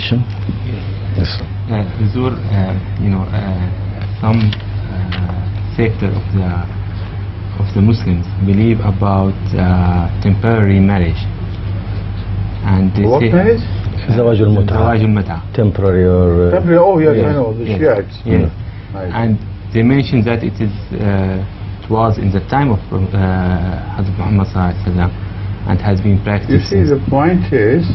question? Yes. Huzur, some sector of the Muslims believe about temporary marriage, and they what say marriage? زواج Mutaa. Temporary or... Temporary, oh yes, yes, I know, the yes, Shiites. yes. Right. And they mention that it was in the time of Hazrat Muhammad sallallahu alaihi wasallam and has been You practiced. see, the point is,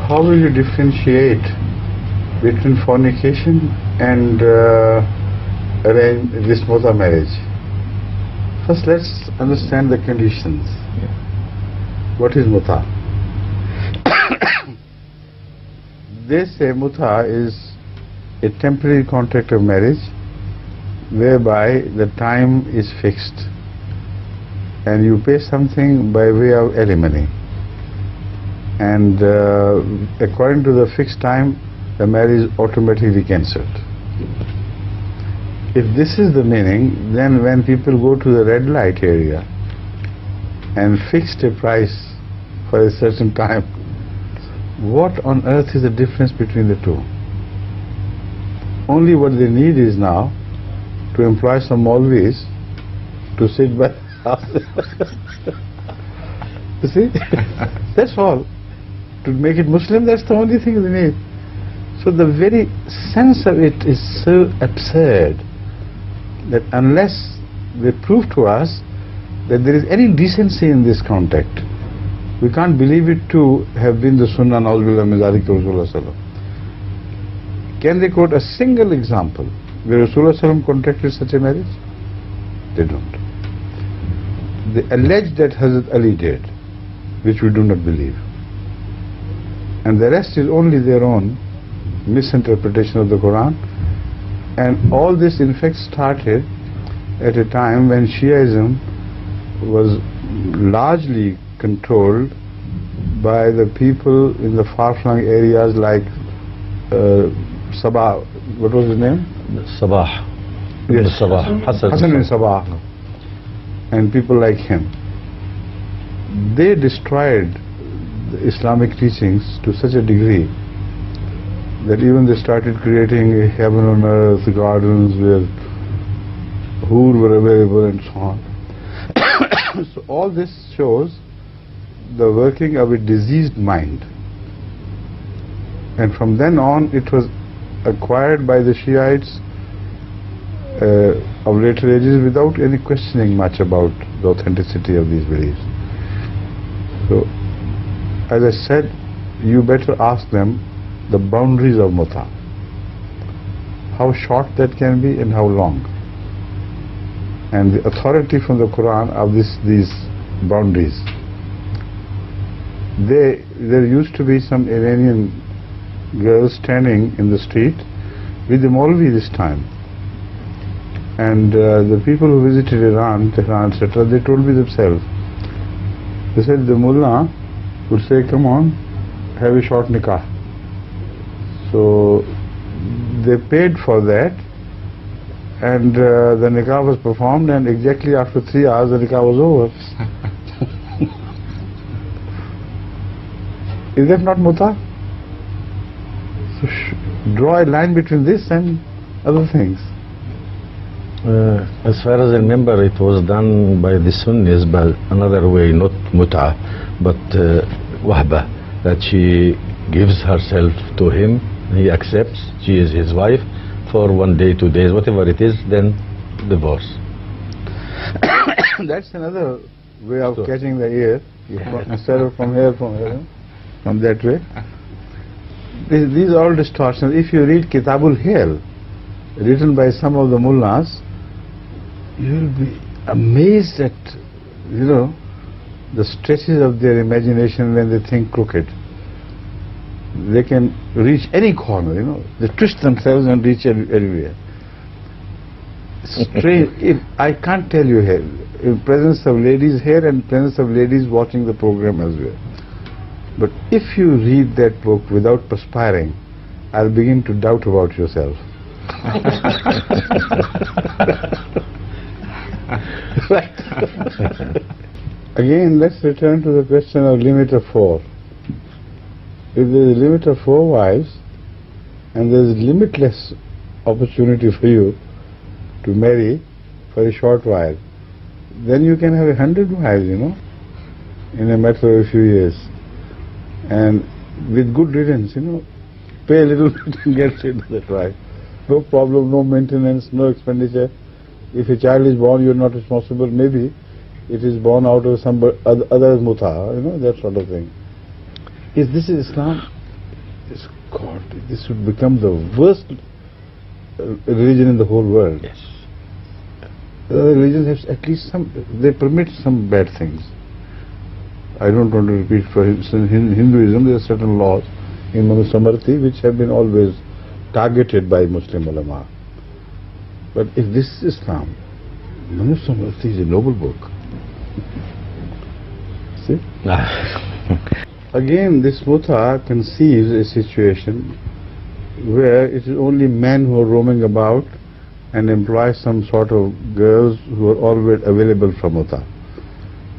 how will you differentiate between fornication and this Mutaa marriage? First, let's understand the conditions. What is Mutaa? They say Mutaa is a temporary contract of marriage whereby the time is fixed and you pay something by way of alimony, and according to the fixed time the marriage is automatically cancelled. If this is the meaning, then when people go to the red light area and fixed a price for a certain time, what on earth is the difference between the two? Only what they need is now to employ some Maulvis to sit by you see, that's all. To make it Muslim, that's the only thing they need. So the very sense of it is so absurd that unless they prove to us that there is any decency in this contact, we can't believe it to have been the Sunnah Na'udzubillah min zalik Rasulullah sallallahu. Can they quote a single example where Rasulullah sallallahu contracted such a marriage? They don't. They allege that Hazrat Ali did, which we do not believe. And the rest is only their own misinterpretation of the Quran. And all this in fact started at a time when Shiaism was largely controlled by the people in the far-flung areas like Sabah, what was his name? Sabah. Yes. Sabah. Hassan bin Sabah. And people like him. They destroyed the Islamic teachings to such a degree that even they started creating a heaven on earth gardens where hoor were available and so on. So all this shows the working of a diseased mind. And from then on it was acquired by the Shiites of later ages without any questioning much about the authenticity of these beliefs. So, as I said, you better ask them the boundaries of Mutaa, how short that can be and how long, and the authority from the Quran of these boundaries. There used to be some Iranian girls standing in the street with the Maulvi this time, and the people who visited Iran, Tehran, etc., they told me themselves. They said the mullah would say, "Come on, have a short nikah." So they paid for that, and the nikah was performed, and exactly after 3 hours the nikah was over. Is that not Mutaa? So draw a line between this and other things. As far as I remember, it was done by the Sunnis, but another way, not Mutaa, but Wahba, that she gives herself to him, he accepts, she is his wife for 1 day, 2 days, whatever it is, then divorce. That's another way of catching the ear, instead of from here, from that way. These are all distortions. If you read Kitabul Hiyal, written by some of the mullahs, you will be amazed at, the stretches of their imagination when they think crooked. They can reach any corner, they twist themselves and reach everywhere. Strange. I can't tell you here, in presence of ladies here and presence of ladies watching the program as well. But if you read that book without perspiring, I'll begin to doubt about yourself. Right. Again, let's return to the question of limit of 4. if there is a limit of 4 wives and there is limitless opportunity for you to marry for a short while, then you can have 100 wives, in a matter of a few years, and with good riddance, pay a little bit and get rid of that wife. No problem, no maintenance, no expenditure. If a child is born, you are not responsible. Maybe it is born out of some other's mutaa, that sort of thing. If this is Islam, God, this would become the worst religion in the whole world. Yes. Other religions have at least they permit some bad things. I don't want to repeat for Hinduism, there are certain laws in Manusamarti which have been always targeted by Muslim ulama. But if this is Islam, Manusamarti is a noble book. See? Again, this Mutaa conceives a situation where it is only men who are roaming about and employ some sort of girls who are always available for Mutaa.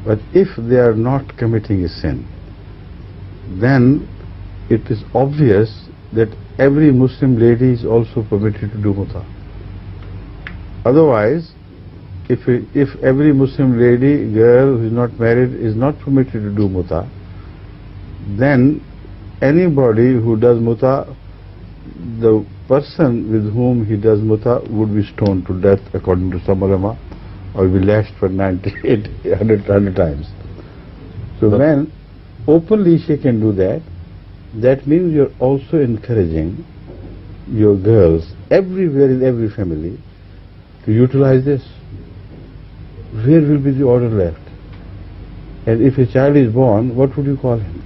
But if they are not committing a sin, then it is obvious that every Muslim lady is also permitted to do Mutaa. Otherwise, if every Muslim lady, girl who is not married is not permitted to do Mutaa, then anybody who does Mutaa, the person with whom he does Mutaa would be stoned to death according to some ulama, or be lashed for 100 times. So when openly she can do that, that means you're also encouraging your girls everywhere in every family to utilize this. Where will be the order left? And if a child is born, what would you call him?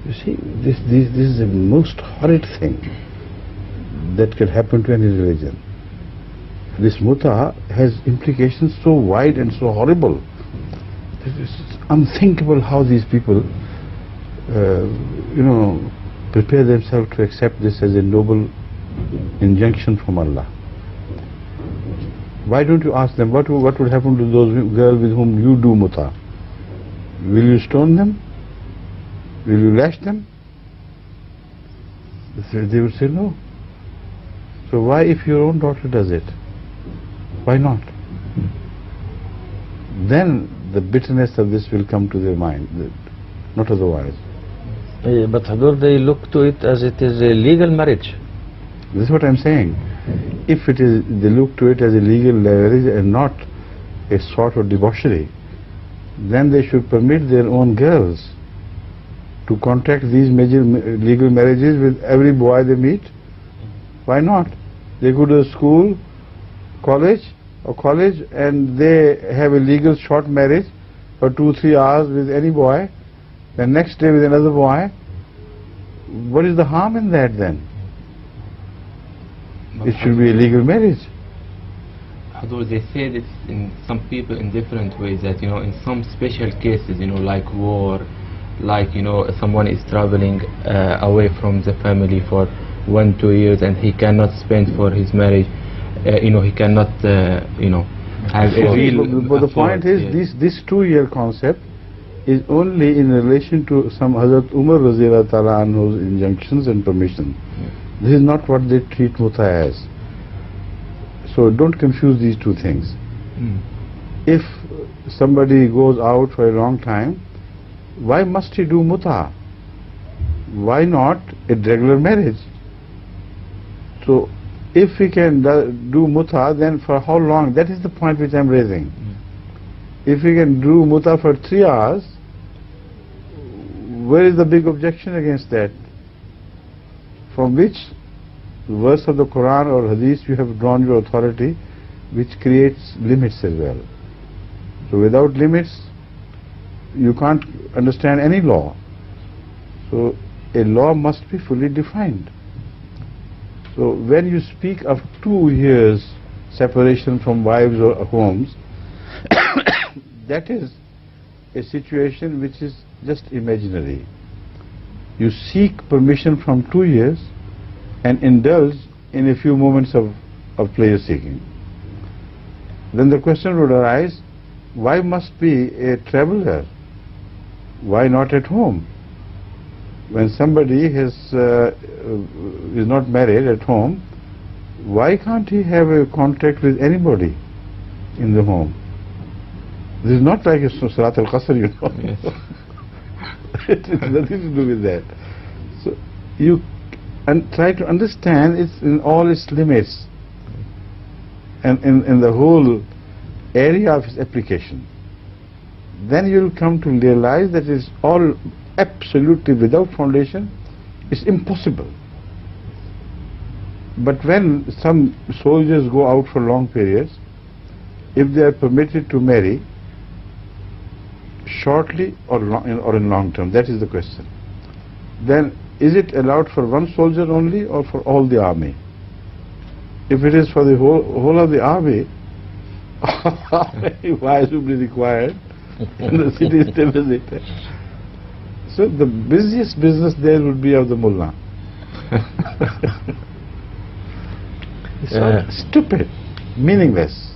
You see, this is the most horrid thing that can happen to any religion. This Mutaa has implications so wide and so horrible. It's unthinkable how these people, prepare themselves to accept this as a noble injunction from Allah. Why don't you ask them what would happen to those girls with whom you do Mutaa? Will you stone them? Will you lash them? They would say no. So why, if your own daughter does it, why not? Then the bitterness of this will come to their mind, not otherwise. But Hadur, they look to it as it is a legal marriage. This is what I'm saying. If it is, they look to it as a legal marriage and not a sort of debauchery, then they should permit their own girls to contract these major legal marriages with every boy they meet. Why not? They go to school, college, and they have a legal short marriage for 2-3 hours with any boy, the next day with another boy. What is the harm in that then? It should be a legal marriage. Although they say this in some people in different ways, that in some special cases, like war, like someone is traveling away from the family for 1-2 years and he cannot spend for his marriage, he cannot have a real. But the point is, this 2-year concept is only in relation to some Hazrat Umar Raziyallahu Ta'ala anhu's injunctions and permission. This is not what they treat Mutaa as. So don't confuse these two things. If somebody goes out for a long time, why must he do Mutaa? Why not a regular marriage? So if he can do Mutaa, then for how long? That is the point which I am raising. If he can do Mutaa for 3 hours, where is the big objection against that? From which verse of the Quran or Hadith you have drawn your authority, which creates limits as well. So without limits, you can't understand any law. So a law must be fully defined. So when you speak of 2 years separation from wives or homes, that is a situation which is just imaginary. You seek permission from 2 years and indulge in a few moments of pleasure seeking. Then the question would arise, why must be a traveler? Why not at home? when somebody is not married at home, why can't he have a contact with anybody in the home? This is not like a Salat al-Qasr, you know. Yes. It has nothing to do with that. So you try to understand it in all its limits and in the whole area of its application. Then you will come to realize that it's all absolutely without foundation. It's impossible. But when some soldiers go out for long periods, if they are permitted to marry shortly or in long term, that is the question. Then is it allowed for one soldier only or for all the army? If it is for the whole of the army, why should be required in the city's deficit? So the busiest business there would be of the mullah. It's stupid, meaningless.